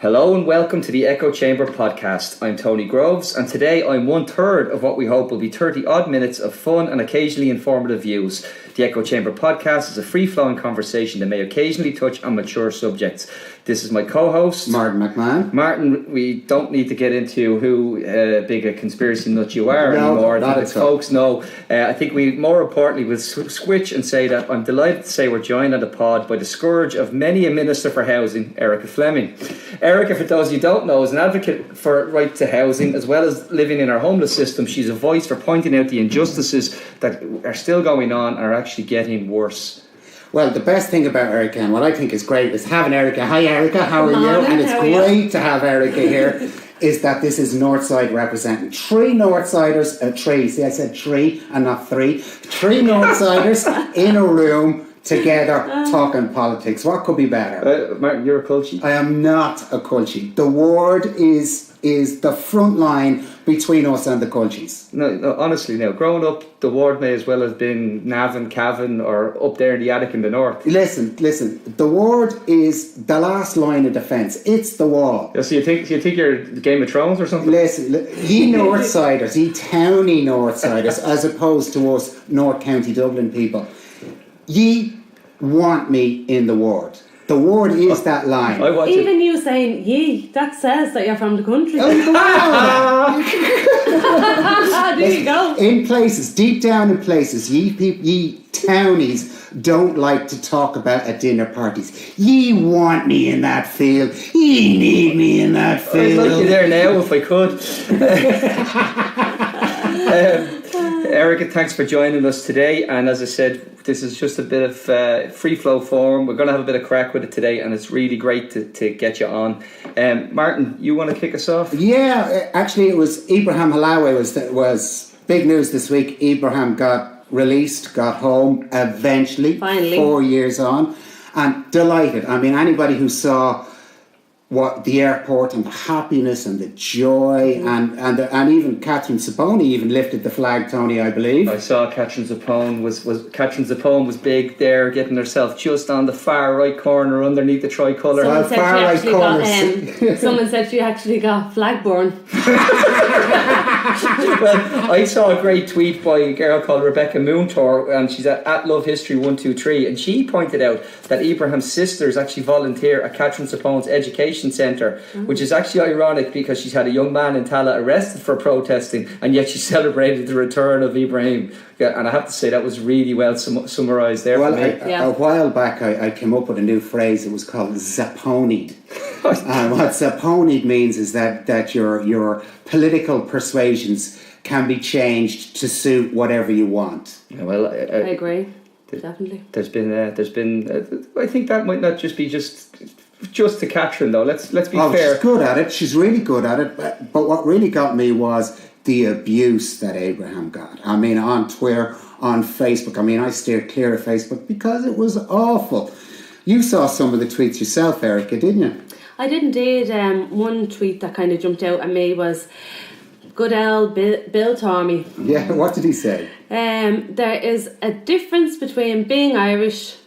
Hello and welcome to the Echo Chamber podcast. I'm Tony Groves and today I'm 1/3 of what we hope will be 30 odd minutes of fun and occasionally informative views. The Echo Chamber podcast is a free-flowing conversation that may occasionally touch on mature subjects. This is my co-host Martin McMahon. Martin, we don't need to get into who big a conspiracy nut you are anymore. I think folks know. I think we more importantly will switch and say that I'm delighted to say we're joined on the pod by the scourge of many a Minister for Housing, Erica Fleming. Erica, for those you don't know, is an advocate for right to housing as well as living in our homeless system. She's a voice for pointing out the injustices that are still going on and are actually getting worse. Well, the best thing about Erica, and what I think is great, is having Erica. Hi Erica, how are you? And it's great to have Erica here, is that this is Northside representing. Three Northsiders, see I said three and not three. Three Northsiders in a room together talking politics. What could be better? Martin, you're a culchie. I am not a culchie. The ward is the front line between us and the culchies. No, honestly now, growing up, the ward may as well have been Navan, Cavan or up there in the attic in the north. Listen, the ward is the last line of defence. It's the wall. So you think you're Game of Thrones or something? Listen, ye Northsiders, ye towny Northsiders, as opposed to us North County Dublin people, ye want me in the ward. The ward is that line. Even you saying ye, that says that you're from the country. There you go. In places, deep down in places, ye townies don't like to talk about at dinner parties. Ye want me in that field. Ye need me in that field. I'd like you there now if I could. Erica, thanks for joining us today, and as I said, this is just a bit of free flow form. We're going to have a bit of crack with it today, and it's really great to get you on. Martin, you want to kick us off? Yeah, actually it was Ibrahim Halawi was big news this week. Ibrahim got released, got home eventually, finally, 4 years on, and delighted. I mean, anybody who saw what the airport and the happiness and the joy and even Catherine Zappone even lifted the flag, Tony, I believe. I saw Catherine Zappone was big there, getting herself just on the far right corner underneath the tricolour. Someone said she actually got flag born. Well, I saw a great tweet by a girl called Rebecca Moontor, and she's at Love History 123, and she pointed out that Ibrahim's sisters actually volunteer at Catherine Zappone's education centre, which is actually ironic because she's had a young man in Tala arrested for protesting, and yet she celebrated the return of Ibrahim. Yeah, and I have to say that was really well summarised there. Well, for me. A while back I came up with a new phrase. It was called Zapponied. And what Zapponied means is that your political persuasions can be changed to suit whatever you want. Yeah, well, I agree. Definitely. There's been I think that might not just be just to Catherine though. Let's be fair. She's good at it. She's really good at it. But what really got me was the abuse that Abraham got. I mean, on Twitter, on Facebook. I mean, I steered clear of Facebook because it was awful. You saw some of the tweets yourself, Erica, didn't you? I did indeed. One tweet that kind of jumped out at me was, good old Bill Tormey. Yeah, what did he say? There is a difference between being Irish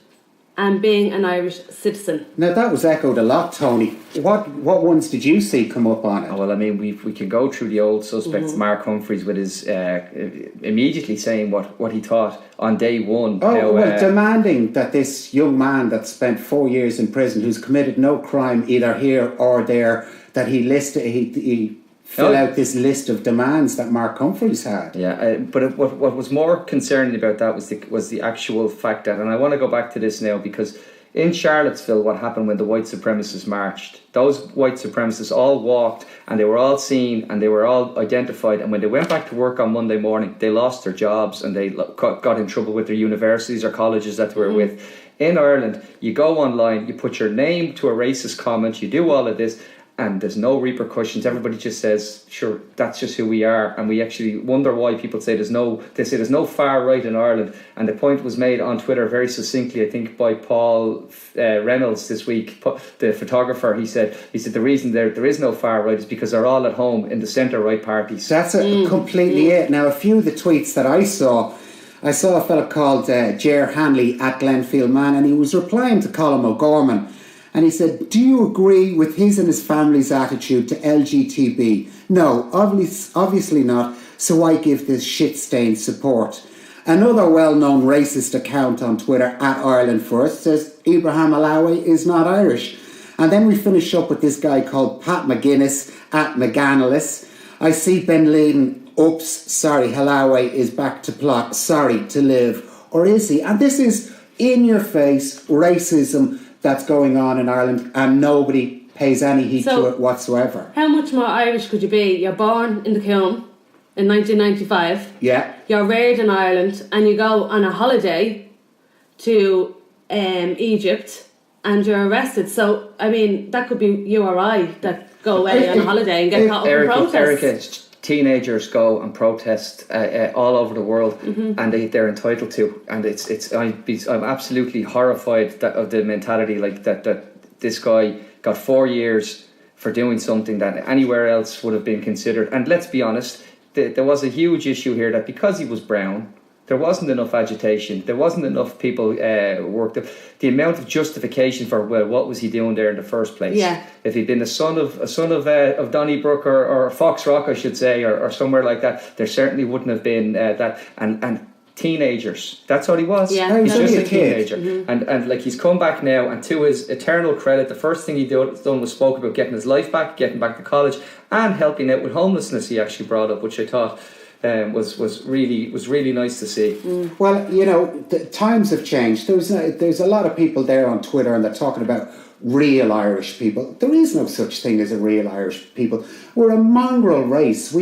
and being an Irish citizen. Now that was echoed a lot, Tony. What ones did you see come up on it? Oh, well, I mean, we can go through the old suspects. Mark Humphries with his immediately saying what he thought on day one. Demanding that this young man that spent 4 years in prison, who's committed no crime either here or there, that he fill out this list of demands that Mark Humphries had. Yeah, but what was more concerning about that was the actual fact that, and I want to go back to this now because in Charlottesville, what happened when the white supremacists marched, those white supremacists all walked and they were all seen and they were all identified, and when they went back to work on Monday morning, they lost their jobs and they got in trouble with their universities or colleges that they were with. In Ireland, you go online, you put your name to a racist comment, you do all of this, and there's no repercussions. Everybody just says, sure, that's just who we are. And we actually wonder why people say there's no far right in Ireland. And the point was made on Twitter very succinctly, I think, by Paul Reynolds this week, the photographer. He said the reason there is no far right is because they're all at home in the centre right parties. That's completely it. Now, a few of the tweets that I saw a fella called Ger Hanley at Glenfield Man, and he was replying to Colin O'Gorman. And he said, do you agree with his and his family's attitude to LGTB? No, obviously not, so I give this shit-stained support. Another well-known racist account on Twitter, @IrelandFirst, says Ibrahim Alawi is not Irish. And then we finish up with this guy called Pat McGuinness, @McGannalis. I see Ben Laden, oops, sorry, Halawi is back to plot, sorry, to live. Or is he? And this is in-your-face racism that's going on in Ireland, and nobody pays any heed to it whatsoever. How much more Irish could you be? You're born in the Coombe in 1995. Yeah. You're reared in Ireland, and you go on a holiday to Egypt, and you're arrested. So, I mean, that could be you or I that go away on a holiday and get caught up in protests. Erica, teenagers go and protest all over the world, and they're entitled to. And I'm absolutely horrified of the mentality like that this guy got 4 years for doing something that anywhere else would have been considered. And let's be honest, there was a huge issue here that because he was brown, there wasn't enough agitation. There wasn't enough people worked up. The amount of justification for what was he doing there in the first place? Yeah. If he'd been a son of Donnybrook or Fox Rock, I should say, or somewhere like that, there certainly wouldn't have been that. And teenagers, that's what he was. Yeah. He's just a teenager. Mm-hmm. And like he's come back now, and to his eternal credit, the first thing he done was spoke about getting his life back, getting back to college, and helping out with homelessness. He actually brought up, which I thought. Was really nice to see. Well, you know, the times have changed. There's a lot of people there on Twitter, and they're talking about real Irish people. There is no such thing as a real Irish people. We're a mongrel race.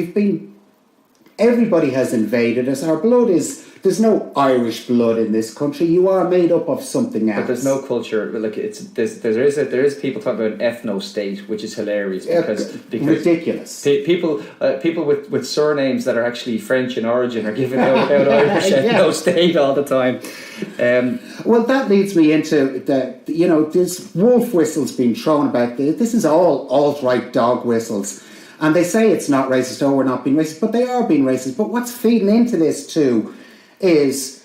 Everybody has invaded us. Our blood there's no Irish blood in this country. You are made up of something else. But there's no culture. Like there is people talking about an ethno state, which is hilarious because ridiculous. People with surnames that are actually French in origin are giving out Irish ethno state all the time. Well, that leads me into this wolf whistles being thrown about. This is all alt-right dog whistles. And they say it's not racist, we're not being racist, but they are being racist. But what's feeding into this too is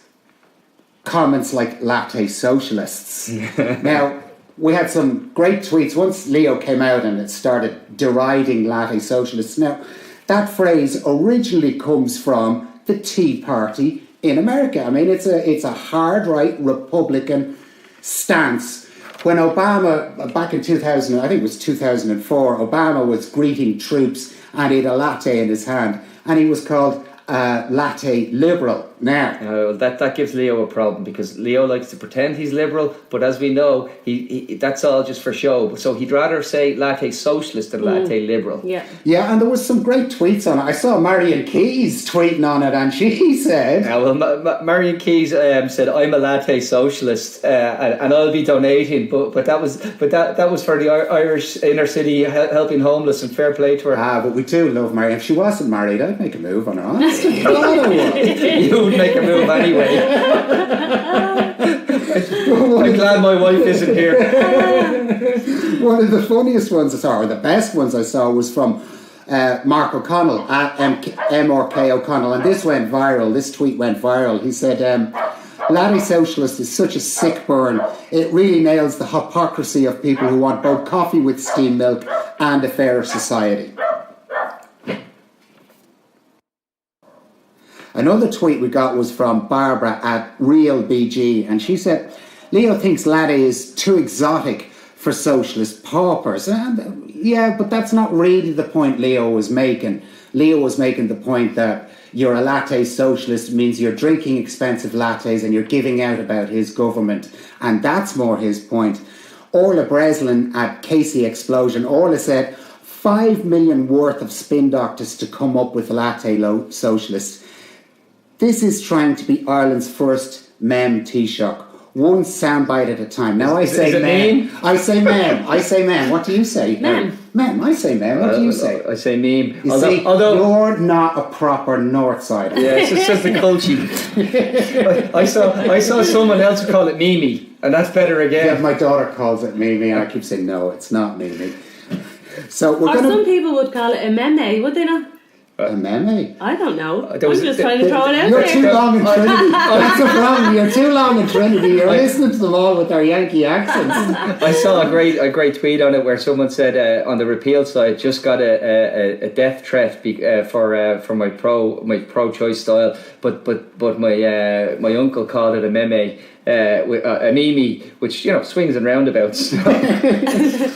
comments like latte socialists. Now, we had some great tweets. Once Leo came out and it started deriding latte socialists. Now, that phrase originally comes from the Tea Party in America. I mean, it's a hard right Republican stance. When Obama, back in 2000, I think it was 2004, Obama was greeting troops and he had a latte in his hand, and he was called latte liberal. Now, that gives Leo a problem because Leo likes to pretend he's liberal, but as we know, he that's all just for show. So he'd rather say latte socialist than latte liberal. Yeah, and there was some great tweets on it. I saw Marion Keyes tweeting on it, and she said, Marion Keyes said, "I'm a latte socialist, and I'll be donating." But that was for the Irish inner city helping homeless, and fair play to her. But we do love Marion. If she wasn't married, I'd make a move on her. Honestly, God, I would. You would make a move anyway. I'm glad my wife isn't here. One of the funniest ones I saw, or the best ones I saw, was from Mark O'Connell at MRK O'Connell, and this went viral. This tweet went viral. He said, "Latte socialist is such a sick burn. It really nails the hypocrisy of people who want both coffee with steamed milk and a fairer society." Another tweet we got was from Barbara at RealBG, and she said, "Leo thinks latte is too exotic for socialist paupers." And yeah, but that's not really the point Leo was making. Leo was making the point that you're a latte socialist means you're drinking expensive lattes and you're giving out about his government, and that's more his point. Orla Breslin at Casey Explosion, Orla said, 5 million worth of spin doctors to come up with a latte socialist. This is trying to be Ireland's first mem Taoiseach. One soundbite at a time. Now I say mem. I say mem. I say mem. What do you say? Mem. Mem. I say mem. What do you say? I say meme. Although you're not a proper North Sider. Yeah, it's just the culture. I saw someone else call it Mimi, and that's better again. Yeah, my daughter calls it Mimi, and I keep saying no, it's not Mimi. So some people would call it a meme, would they not? A meme? I don't know. I'm there was- just trying to throw it out You're there. too long in Trinity. That's the problem. You're too long in Trinity. You're listening to them all with their Yankee accents. I saw a great tweet on it where someone said on the repeal side, just got a death threat for my pro-choice style, but my uncle called it a meme, a meme, which swings and roundabouts.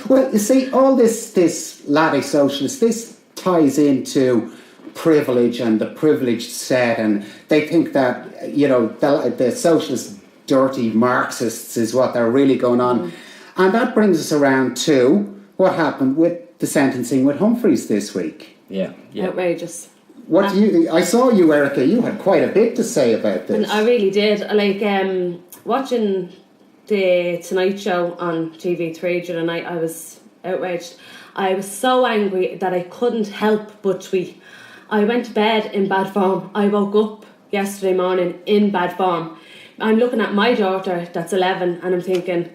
Well, you see, all this Latte socialist, this ties into privilege and the privileged set, and they think that the socialist dirty Marxists is what they're really going on. And that brings us around to what happened with the sentencing with Humphries this week. Yeah. Outrageous. What I saw you, Erica, you had quite a bit to say about this. And I really did. Like watching the Tonight Show on TV3 during the night, I was outraged. I was so angry that I couldn't help but tweet. I went to bed in bad form. I woke up yesterday morning in bad form. I'm looking at my daughter that's 11 and I'm thinking,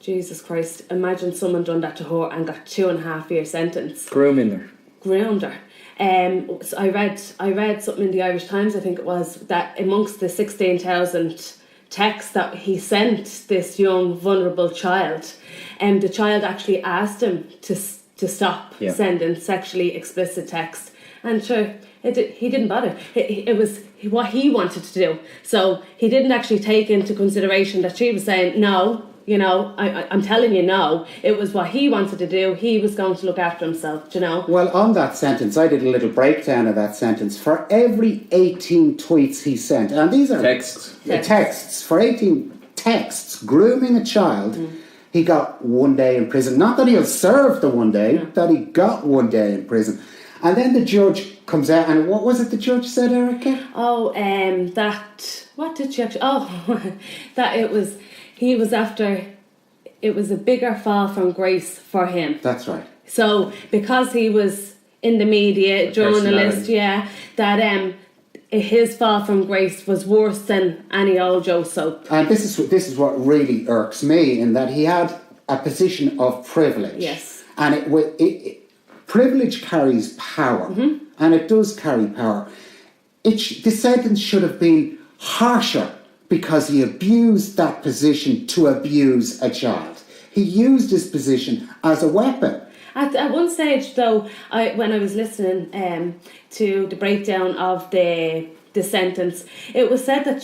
Jesus Christ, imagine someone done that to her and got 2.5 year sentence. Groomed her. So I read something in the Irish Times, I think it was, that amongst the 16,000 texts that he sent this young vulnerable child, and the child actually asked him to stop sending sexually explicit texts, and sure, he didn't bother. It was what he wanted to do, so he didn't actually take into consideration that she was saying no. I'm telling you no. It was what he wanted to do. He was going to look after himself, Well, on that sentence, I did a little breakdown of that sentence. For every 18 tweets he sent, and these are texts for 18 texts grooming a child, he got 1 day in prison. Not that he'll serve the 1 day, that he got 1 day in prison. And then the judge comes out, and what was it the judge said, Erica? What did she actually... that it was... He was after, it was a bigger fall from grace for him. That's right. So because he was in the media, journalist, that his fall from grace was worse than any old Joe soap. And this is what really irks me, in that he had a position of privilege. Yes. And privilege carries power, and it does carry power. The sentence should have been harsher, because he abused that position to abuse a child. He used his position as a weapon. At one stage, though, when I was listening to the breakdown of the sentence, it was said that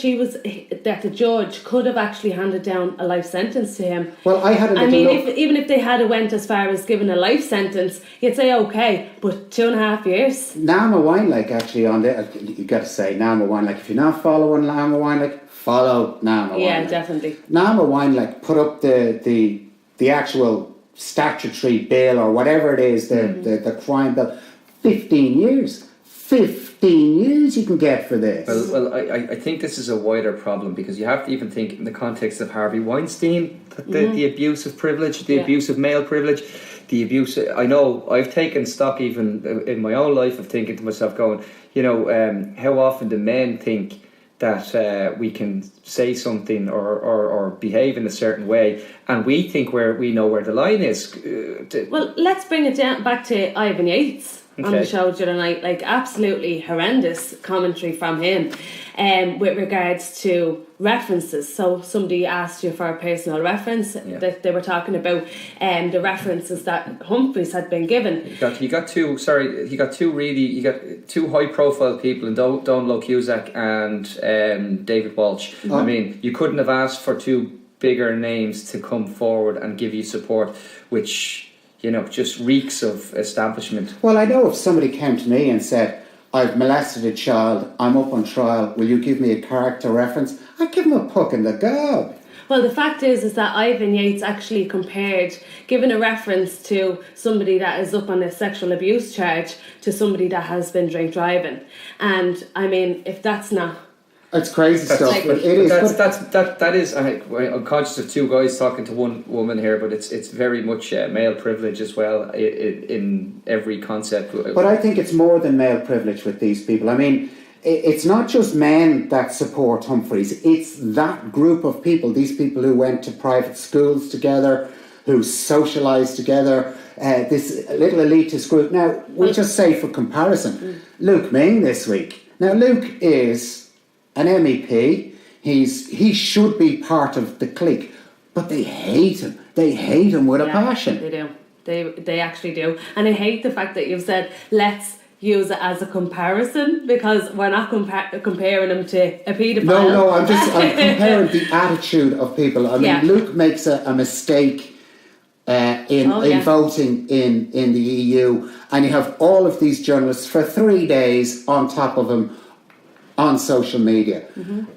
that the judge could have actually handed down a life sentence to him. Well, I had a little even if they had went as far as giving a life sentence, you'd say okay, but 2.5 years. Naama Weinlake actually on there. You got to say Naama Weinlake. If you're not following Naama Weinlake, follow Naama Weinlake. Yeah, definitely. Naama Weinlake put up the actual statutory bill or whatever it is, the crime bill. 15 years. 15 years you can get for this. Well, I think this is a wider problem, because you have to even think in the context of Harvey Weinstein, the abuse of privilege, the abuse of male privilege, the abuse. I know I've taken stock even in my own life of thinking to myself, going, how often do men think that we can say something or behave in a certain way, and we think we know where the line is. Well, let's bring it back to Ivan Yates on the show the other night. Like, absolutely horrendous commentary from him with regards to references. So somebody asked you for a personal reference, that they were talking about the references that Humphries had been given. He got two high profile people in Donlo Cusack and David Walsh. I mean, you couldn't have asked for two bigger names to come forward and give you support, which just reeks of establishment. Well, I know if somebody came to me and said, I've molested a child, I'm up on trial, will you give me a character reference? I'd give him a puck in the gob. Well, the fact is that Ivan Yates actually given a reference to somebody that is up on a sexual abuse charge to somebody that has been drink driving. And I mean, if that's not... It's crazy stuff. That is. I'm conscious of two guys talking to one woman here, but it's very much male privilege as well in every concept. But I think it's more than male privilege with these people. I mean, it's not just men that support Humphries. It's that group of people. These people who went to private schools together, who socialise together, this little elitist group. Now, we'll just say for comparison, Luke Ming this week. Now, Luke is an MEP. He should be part of the clique, but they hate him. They hate him with a passion. They do. They actually do. And I hate the fact that you've said, let's use it as a comparison, because we're not comparing him to a paedophile. No, I'm comparing the attitude of people. I mean, Luke makes a mistake in voting in the EU, and you have all of these journalists for 3 days on top of him on social media.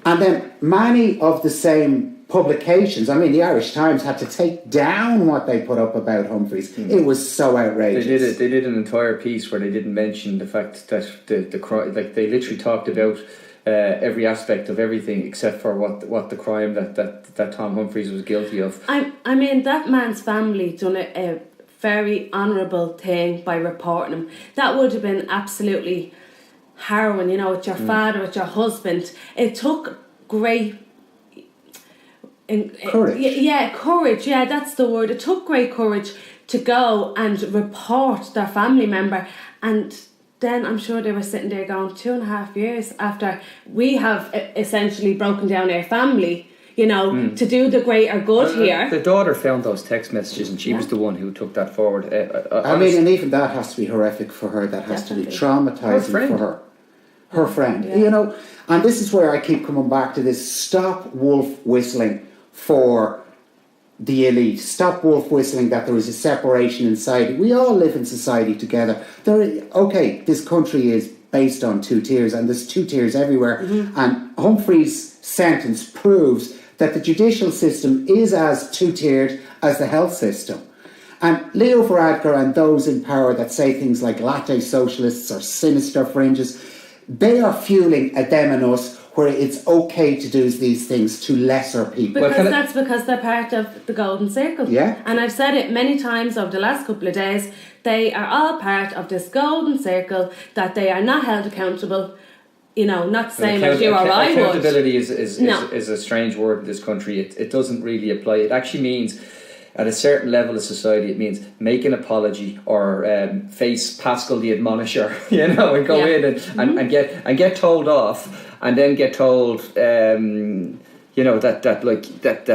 And then many of the same publications, I mean, the Irish Times had to take down what they put up about Humphries. It was so outrageous. They did an entire piece where they didn't mention the fact that the crime, like they literally talked about every aspect of everything except for what the crime that Tom Humphries was guilty of. I mean, that man's family done a very honourable thing by reporting him. That would have been absolutely harrowing, you know, with your father, with your husband. It took great courage. Courage, that's the word. It took great courage to go and report their family member, and then I'm sure they were sitting there going, 2.5 years after we have essentially broken down our family, you know, to do the greater good here. The daughter found those text messages, and she was the one who took that forward. I mean, and even that has to be horrific for her. That has to be traumatising for her. Her friend, you know, and this is where I keep coming back to this: stop wolf whistling for the elite. Stop wolf whistling that there is a separation in society. We all live in society together. This country is based on 2 tiers, and there's 2 tiers everywhere. And Humphries' sentence proves that the judicial system is as 2-tiered as the health system. And Leo Varadkar and those in power that say things like Latte socialists or sinister fringes, they are fueling a them and us where it's okay to do these things to lesser people. Because they're part of the golden circle. Yeah. And I've said it many times over the last couple of days, they are all part of this golden circle, that they are not held accountable, you know, not the same as you or I would. Accountability is a strange word in this country. It doesn't really apply. It actually means, at a certain level of society, it means make an apology or face Pascal the Admonisher, you know, and go in and get told off, and then get told, you know, that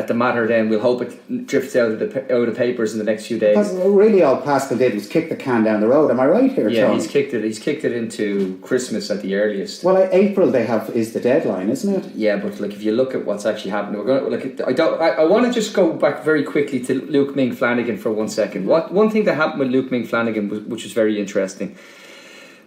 the matter then, we'll hope it drifts out of papers in the next few days. But really, all Pascal did was kick the can down the road. Am I right here, Yeah, Tom? he's kicked it into Christmas at the earliest. Well, April is the deadline, isn't it? Yeah, but like if you look at what's actually happening, we're going to I want to just go back very quickly to Luke Ming Flanagan for 1 second. One thing that happened with Luke Ming Flanagan, which was very interesting,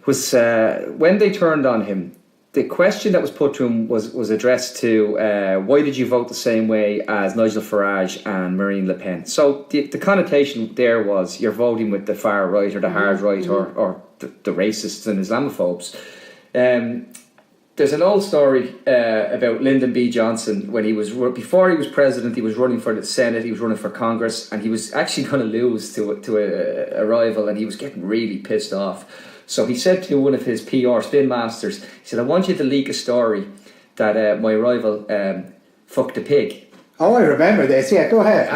was when they turned on him. The question that was put to him was addressed to why did you vote the same way as Nigel Farage and Marine Le Pen? So the connotation there was you're voting with the far right or the hard right or the racists and Islamophobes. There's an old story about Lyndon B. Johnson when before he was president, he was running for the Senate, he was running for Congress, and he was actually going to lose to a rival, and he was getting really pissed off. So he said to one of his PR spin masters, he said, I want you to leak a story that my rival fucked a pig. Oh, I remember this. Yeah, go ahead.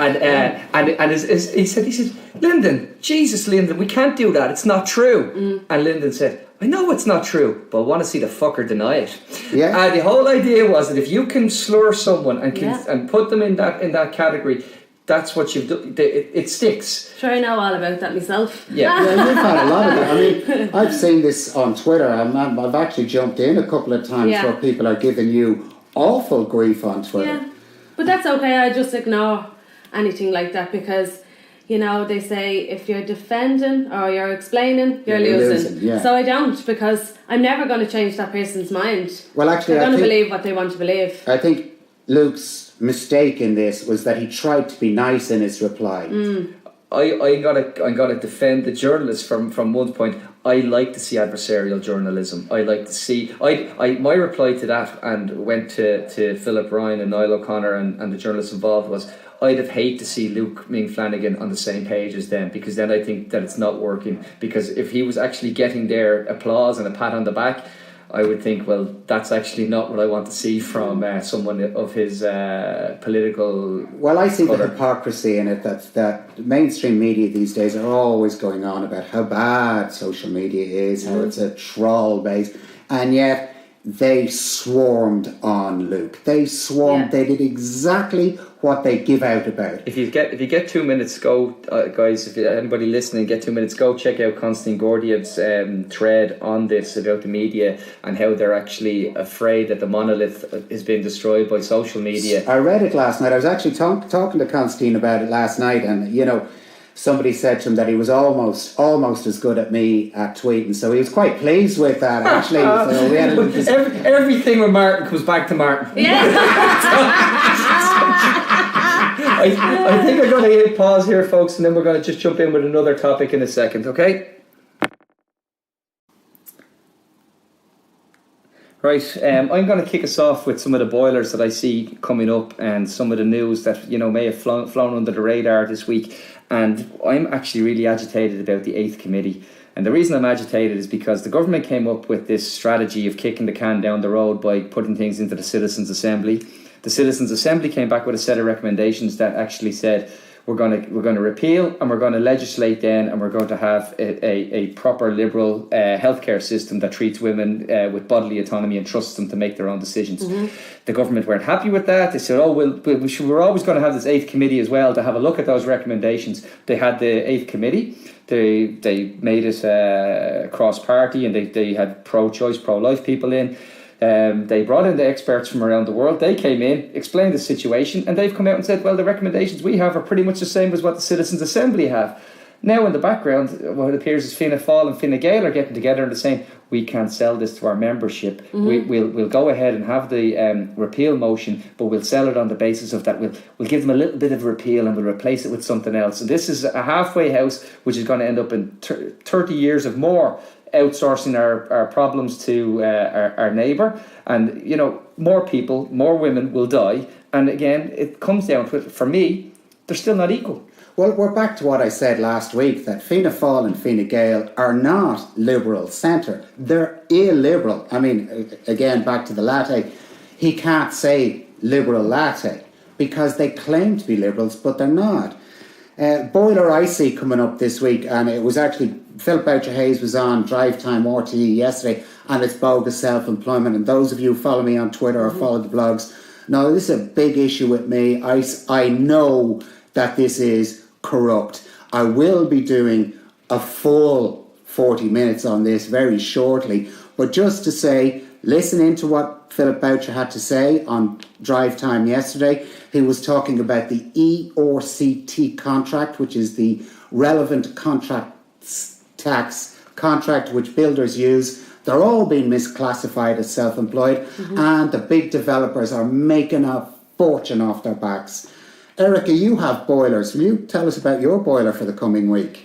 And he said, Lyndon, Jesus, Lyndon, we can't do that. It's not true. And Lyndon said, I know it's not true, but I want to see the fucker deny it. Yeah. And the whole idea was that if you can slur someone and put them in that category, that's what you've done. It sticks. Sure, I know all about that myself. Yeah. You've had a lot of that. I mean, I've seen this on Twitter. I've actually jumped in a couple of times where people are giving you awful grief on Twitter. Yeah, but that's okay. I just ignore anything like that because, you know, they say if you're defending or you're explaining, you're losing. Yeah. So I don't, because I'm never going to change that person's mind. Well, actually, they're going to believe what they want to believe. I think Luke's mistake in this was that he tried to be nice in his reply. I gotta defend the journalists from one point. I like to see adversarial journalism. I like to see my reply to that, and went to Philip Ryan and Niall O'Connor and the journalists involved, was I'd have hate to see Luke Ming Flanagan on the same page as them, because then I think that it's not working, because if he was actually getting their applause and a pat on the back, I would think, well, that's actually not what I want to see from someone of his political. Well, I see colour. the hypocrisy in it that mainstream media these days are always going on about how bad social media is, how it's a troll base, and yet they swarmed on Luke. They swarmed. They did exactly what they give out about. If you get 2 minutes, go guys. If anybody listening, get 2 minutes, go check out Konstantin Gordiev's thread on this about the media and how they're actually afraid that the monolith is being destroyed by social media. I read it last night. I was actually talking to Konstantin about it last night, and somebody said to him that he was almost as good at me at tweeting, so he was quite pleased with that, actually. So we had everything with Martin comes back to Martin. Yeah. I think we're going to hit pause here, folks, and then we're going to just jump in with another topic in a second, okay? Right, I'm going to kick us off with some of the boilers that I see coming up and some of the news that may have flown under the radar this week. And I'm actually really agitated about the 8th Committee. And the reason I'm agitated is because the government came up with this strategy of kicking the can down the road by putting things into the Citizens' Assembly. The Citizens' Assembly came back with a set of recommendations that actually said we're going to repeal and we're going to legislate then, and we're going to have a proper liberal healthcare system that treats women with bodily autonomy and trusts them to make their own decisions. The government weren't happy with that. They said, we're always going to have this 8th Committee as well to have a look at those recommendations. They had the 8th Committee. They made it cross-party, and they had pro-choice, pro-life people in. They brought in the experts from around the world. They came in, explained the situation, and they've come out and said, well, the recommendations we have are pretty much the same as what the Citizens' Assembly have. Now in the background, what it appears is Fianna Fáil and Fine Gael are getting together and saying, we can't sell this to our membership. We'll go ahead and have the repeal motion, but we'll sell it on the basis of that. We'll give them a little bit of repeal and we'll replace it with something else. And this is a halfway house which is going to end up in 30 years of more outsourcing our problems to our neighbour, and more people, more women will die. And again, it comes down to it, for me, they're still not equal. Well, we're back to what I said last week, that Fianna Fáil and Fine Gael are not liberal centre. They're illiberal. I mean, again, back to the Latte, he can't say liberal Latte because they claim to be liberals, but they're not. Boiler I see coming up this week, and it was actually Philip Boucher-Hayes was on Drive Time RTE yesterday, and it's bogus self-employment. And those of you who follow me on Twitter or follow the blogs, no, this is a big issue with me. I know that this is corrupt. I will be doing a full 40 minutes on this very shortly, but just to say, listening to what Philip Boucher had to say on Drive Time yesterday, he was talking about the ERCT contract, which is the relevant contract tax contract which builders use. They're all being misclassified as self-employed, and the big developers are making a fortune off their backs. Erica, you have boilers. Will you tell us about your boiler for the coming week?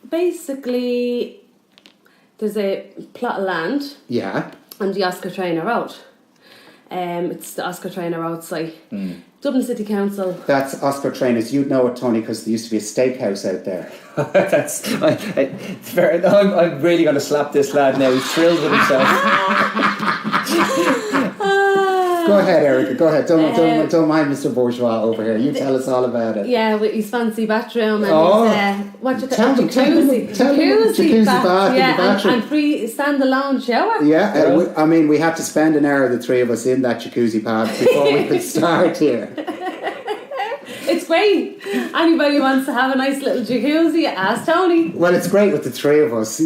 Basically, there's a plot of land. Yeah. On the Oscar Traynor Road. It's the Oscar Traynor Road site. Dublin City Council. That's Oscar Trainor's. You'd know it, Tony, because there used to be a steakhouse out there. I'm really going to slap this lad now. He's thrilled with himself. Go ahead, Erica. Go ahead. Don't mind Mr. Bourgeois over here. You tell us all about it. Yeah, with his fancy bathroom and his jacuzzi bath. Yeah, and free standalone shower. Yeah, we had to spend an hour, the three of us, in that jacuzzi bath before we could start here. It's great. Anybody wants to have a nice little jacuzzi, ask Tony. Well, it's great with the three of us,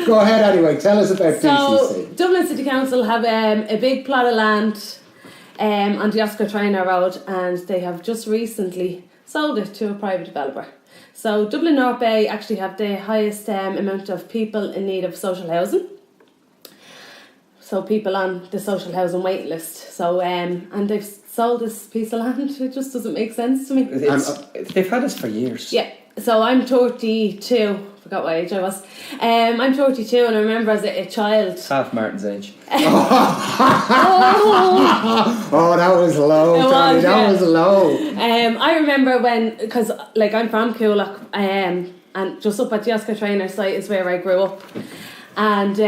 Go ahead anyway, tell us about DCC. Dublin City Council have a big plot of land on the Oscar Traynor Road, and they have just recently sold it to a private developer. So Dublin North Bay actually have the highest amount of people in need of social housing. So people on the social housing waiting list. So and they've sold this piece of land. It just doesn't make sense to me. They've had us for years. Yeah. So I'm 32. Forgot what age I was. I'm 32, and I remember as a child. Half Martin's age. Oh, that was low, Tony. That was low. I remember when, because I'm from Coolock, and just up at the Oscar Traynor site is where I grew up. And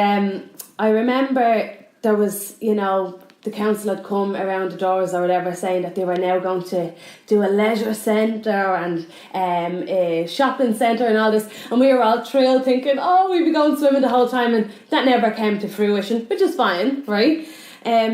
I remember there was, you know, the council had come around the doors or whatever saying that they were now going to do a leisure centre and a shopping centre and all this, and we were all thrilled thinking, oh, we'd be going swimming the whole time, and that never came to fruition, which is fine, right?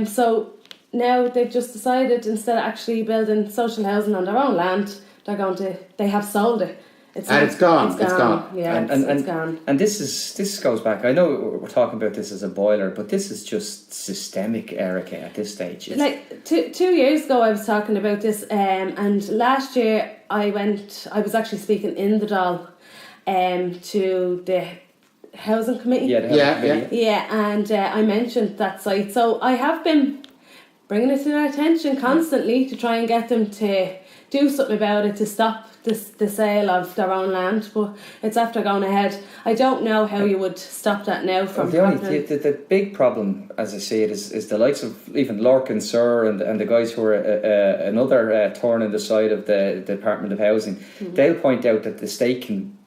So now they've just decided, instead of actually building social housing on their own land, they have sold it. It's gone. It's gone. Yeah, it's gone. And this goes back. I know we're talking about this as a boiler, but this is just systemic, Erica. At this stage, like 2 years ago, I was talking about this, and last year I was actually speaking in the Dáil, to the housing committee. Yeah. And I mentioned that site, so I have been bringing it to their attention constantly to try and get them to do something about it to stop the sale of their own land, but it's after going ahead. I don't know how you would stop that now from happening. The big problem, as I say it, is the likes of even Lorcan Sir and the guys who are another thorn in the side of the Department of Housing. Mm-hmm. They'll point out that the state can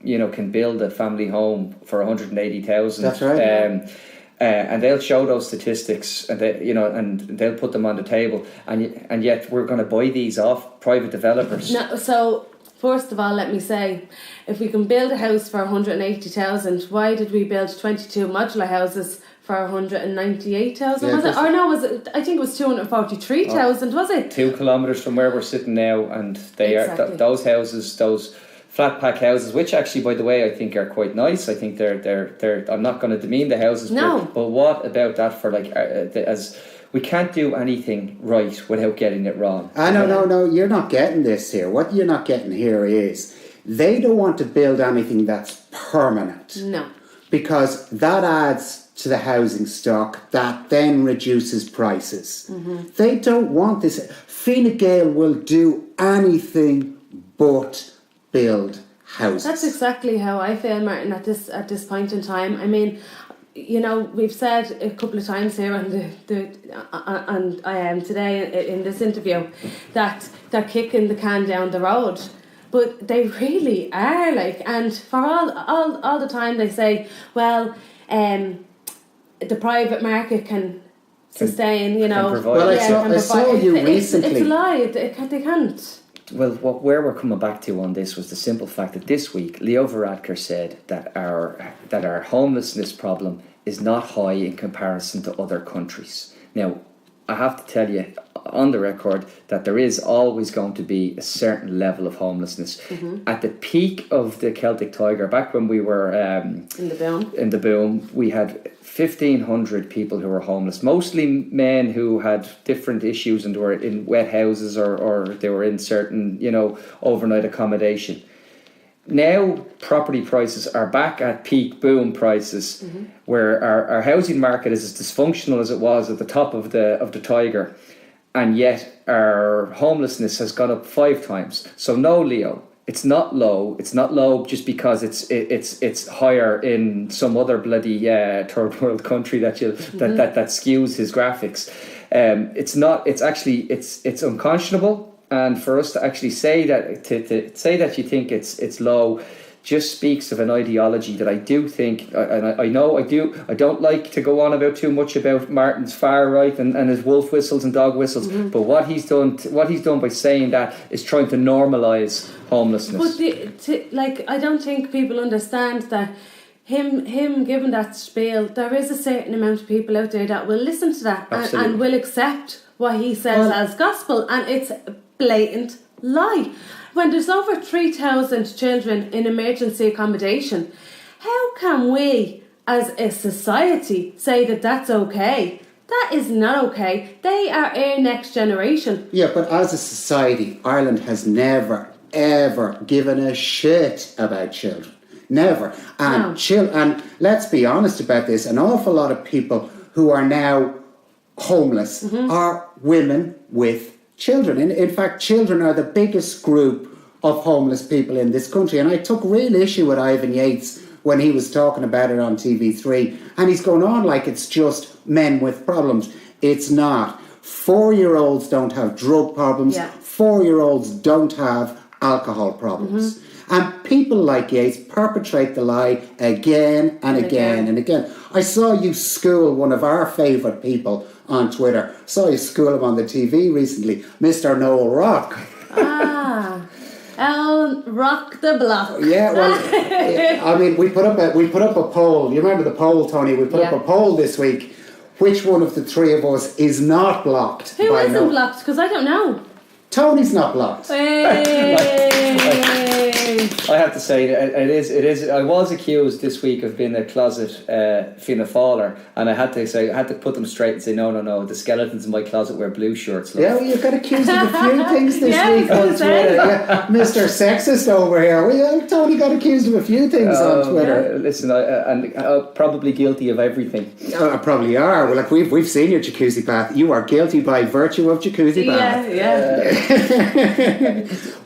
build a family home for 180,000. That's right. And they'll show those statistics, and they'll put them on the table, and yet we're going to buy these off private developers. No, so first of all, let me say, if we can build a house for 180,000, why did we build 22 modular houses for 198,000? Yeah, was it? Or no, was it? I think it was 243,000. Was it? 2 kilometres from where we're sitting now, and they exactly. are those houses, those flat pack houses, which actually, by the way, I think are quite nice. I think they're I'm not going to demean the houses, no. But what about that for as we can't do anything right without getting it wrong. No, you're not getting this here. What you're not getting here is they don't want to build anything that's permanent. No. Because that adds to the housing stock that then reduces prices. Mm-hmm. They don't want this. Fine Gael will do anything but build houses. That's exactly how I feel, Martin, at this point in time. I mean, you know, we've said a couple of times here on today in this interview that they're kicking the can down the road, but they really are, like. And for all the time they say, well, the private market can sustain, you know. Well, I saw you recently. It's a lie. They can't. Well, where we're coming back to on this was the simple fact that this week Leo Varadkar said that our homelessness problem is not high in comparison to other countries. Now, I have to tell you on the record that there is always going to be a certain level of homelessness. Mm-hmm. At the peak of the Celtic Tiger, back when we were in the boom, we had 1,500 people who were homeless, mostly men who had different issues and were in wet houses or they were in certain, overnight accommodation. Now property prices are back at peak boom prices, mm-hmm. where our housing market is as dysfunctional as it was at the top of the Tiger, and yet our homelessness has gone up 5 times. So no, Leo, it's not low. It's not low just because it's higher in some other bloody third world country that skews his graphics. It's not. It's actually it's unconscionable. And for us to actually say that to say that you think it's low just speaks of an ideology that I do think, and I know I don't like to go on about too much about Martin's far right and his wolf whistles and dog whistles, mm-hmm. but what he's done by saying that is trying to normalise homelessness. But I don't think people understand that him giving that spiel, there is a certain amount of people out there that will listen to that and will accept what he says as gospel, and it's a blatant lie. When there's over 3,000 children in emergency accommodation, how can we as a society say that that's okay? That is not okay. They are our next generation. Yeah, but as a society, Ireland has never, ever given a shit about children. Never. And and let's be honest about this, an awful lot of people who are now homeless mm-hmm. are women with children. In fact, children are the biggest group of homeless people in this country. And I took real issue with Ivan Yates when he was talking about it on TV3. And he's going on like it's just men with problems. It's not. 4-year-olds don't have drug problems. Yeah. 4-year-olds don't have alcohol problems. And people like Yates perpetrate the lie again and again and again. I saw you school one of our favourite people on Twitter. Saw you school him on the TV recently, Mr. Noel Rock. Rock the block. Yeah, well, I mean, we put up a poll. You remember the poll, Tony? We put up a poll this week. Which one of the three of us is not blocked? Who isn't blocked? Because I don't know. Tony's not blocked. I have to say, it is. I was accused this week of being a closet Fianna Fáiler, and I had to put them straight and say, no. The skeletons in my closet wear blue shirts. Love. Yeah, well, you got accused of a few things this week on Twitter. Yeah, Mr. Sexist over here. Tony got accused of a few things on Twitter. Listen, I'm probably guilty of everything. I probably are. Well, like we've seen your jacuzzi bath. You are guilty by virtue of jacuzzi bath. Yeah.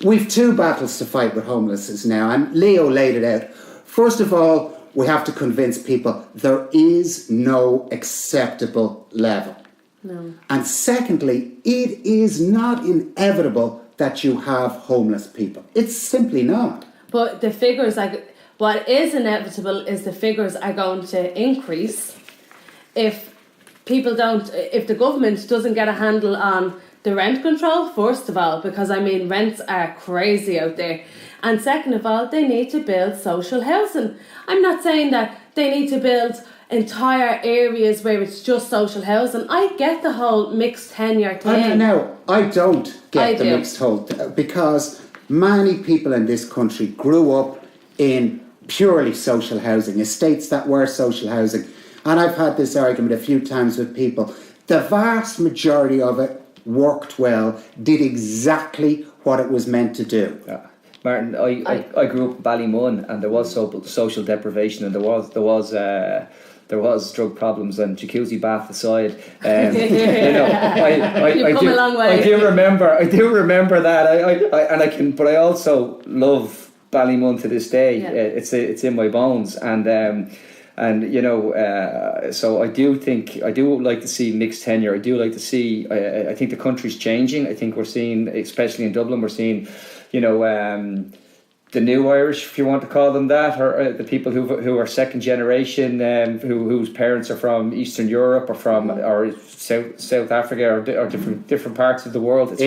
We've two battles to fight with homelessness now, and Leo laid it out. First of all, we have to convince people there is no acceptable level. No. And secondly, it is not inevitable that you have homeless people. It's simply not. But the figures, what is inevitable is the figures are going to increase if the government doesn't get a handle on the rent control, first of all, because rents are crazy out there. And second of all, they need to build social housing. I'm not saying that they need to build entire areas where it's just social housing. I get the whole mixed tenure thing. I don't get the mixed whole because many people in this country grew up in purely social housing, estates that were social housing. And I've had this argument a few times with people. The vast majority of it worked well, did exactly what it was meant to do. Yeah. Martin, I grew up in Ballymun, and there was social deprivation, and there was drug problems, and jacuzzi bath aside. You've come a long way. I do remember that. But I also love Ballymun to this day. Yeah. It's in my bones, so I do like to see mixed tenure. I do like to see. I think the country's changing. I think we're seeing, especially in Dublin, we're seeing, the new Irish, if you want to call them that, or the people who are second generation, whose parents are from Eastern Europe or from or South Africa or different parts of the world. It's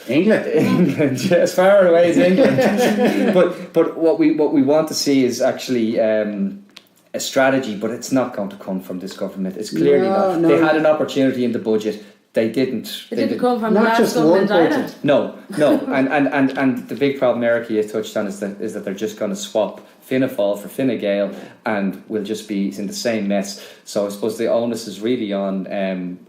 England, as far away as England. but what we want to see is actually. A strategy, but it's not going to come from this government. It's clearly not. They had an opportunity in the budget. They didn't. It didn't come from the not last just one government either. budget. No. and the big problem Erica you touched on is that they're just going to swap Fianna Fáil for Fine Gael, and we'll just be in the same mess. So I suppose the onus is really on.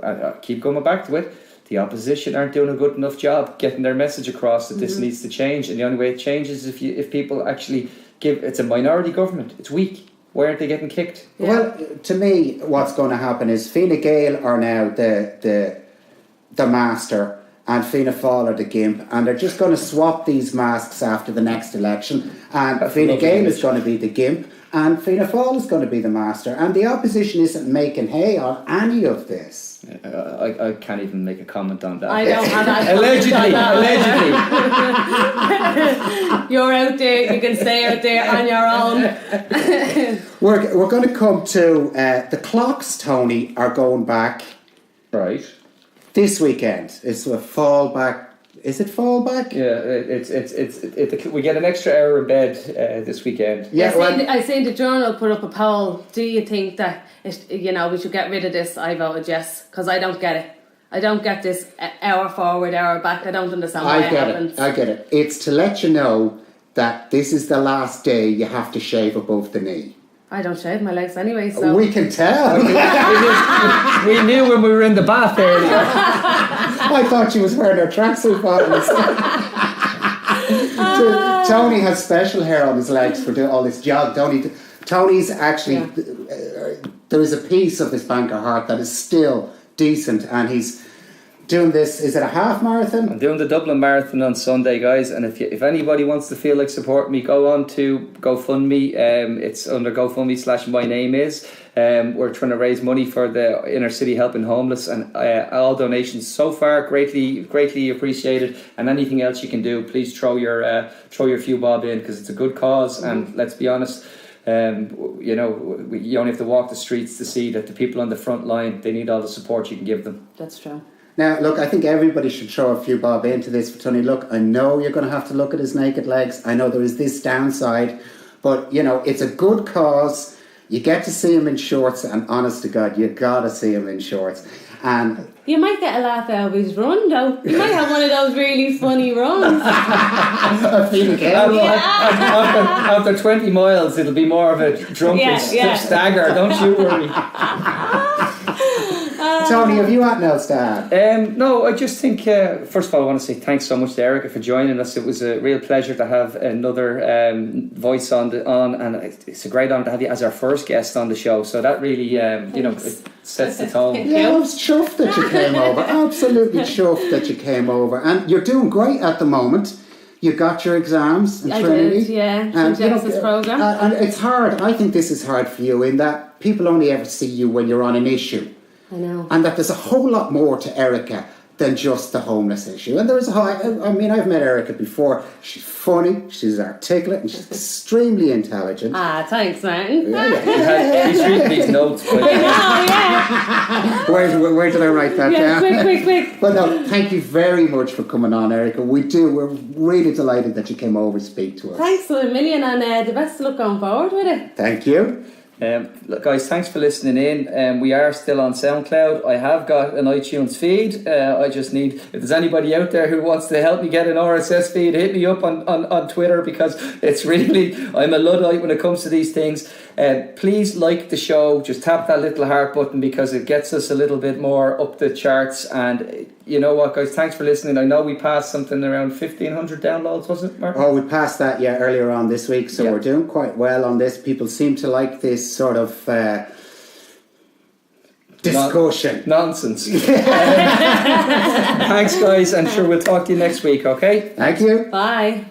I keep going back to it. The opposition aren't doing a good enough job getting their message across that this needs to change, and the only way it changes is if people actually give. It's a minority government. It's weak. Why aren't they getting kicked? Yeah. Well, to me, what's going to happen is Fine Gael are now the master and Fianna Fáil are the gimp, and they're just going to swap these masks after the next election, and Fine Gael is going to be the gimp and Fianna Fáil is going to be the master, and the opposition isn't making hay on any of this. I can't even make a comment on that. I don't have that. Allegedly. You're out there, you can stay out there on your own. We're going to come to the clocks, Tony, are going back. Right. This weekend. It's a fallback. Is it fallback? Yeah, we get an extra hour in bed this weekend. Yeah, I seen the Journal put up a poll. Do you think that we should get rid of this? I voted yes, because I don't get it. I don't get this hour forward, hour back. I don't understand why it happens. I get it. It's to let you know that this is the last day you have to shave above the knee. I don't shave my legs anyway, so... We can tell. We knew when we were in the bath earlier. I thought she was wearing her tracksuit bottoms. Tony has special hair on his legs for doing all this jog. Tony's actually... there is a piece of this banker heart that is still decent, and he's doing this, is it a half marathon? I'm doing the Dublin Marathon on Sunday, guys, and if anybody wants to feel like supporting me, go on to GoFundMe. It's under GoFundMe /my name is. We're trying to raise money for the Inner City Helping Homeless, and all donations so far greatly appreciated. And anything else you can do, please throw your few bob in, because it's a good cause. And let's be honest, you only have to walk the streets to see that the people on the front line, they need all the support you can give them. That's true. Now, look, I think everybody should throw a few bob into this for Tony. Look, I know you're going to have to look at his naked legs. I know there is this downside, but, it's a good cause. You get to see him in shorts, and honest to God, you got to see him in shorts. And you might get a laugh out of his run, though. You might have one of those really funny runs. After 20 miles, it'll be more of a drunken stagger. Don't you worry. Tony, have you anything else to add? No, I just think, first of all, I want to say thanks so much to Erica for joining us. It was a real pleasure to have another voice on, and it's a great honour to have you as our first guest on the show. So that really, it sets the tone. Yeah, I was chuffed that you came over. Absolutely chuffed that you came over. And you're doing great at the moment. You got your exams in Trinity. I did, yeah. Justice programme. And it's hard. I think this is hard for you in that people only ever see you when you're on an issue. I know. And that there's a whole lot more to Erica than just the homeless issue. And there's I've met Erica before. She's funny, she's articulate, and she's extremely intelligent. Thanks, Martin. He's reading these notes. I know, yeah. Where did I write that down? Quick. But no, thank you very much for coming on, Erica. We're really delighted that you came over to speak to us. Thanks a million, and the best of luck going forward with it. Thank you. Look, guys, thanks for listening in. We are still on SoundCloud. I have got an iTunes feed. I just need, if there's anybody out there who wants to help me get an RSS feed, hit me up on Twitter, because it's really, I'm a Luddite when it comes to these things. Please like the show. Just tap that little heart button, because it gets us a little bit more up the charts. And you know what, guys, thanks for listening. I know we passed something around 1,500 downloads, was it, Mark? Oh, we passed that, earlier on this week, so we're doing quite well on this. People seem to like this sort of discussion. Nonsense. Thanks, guys, and sure, we'll talk to you next week, okay? Thank you. Bye.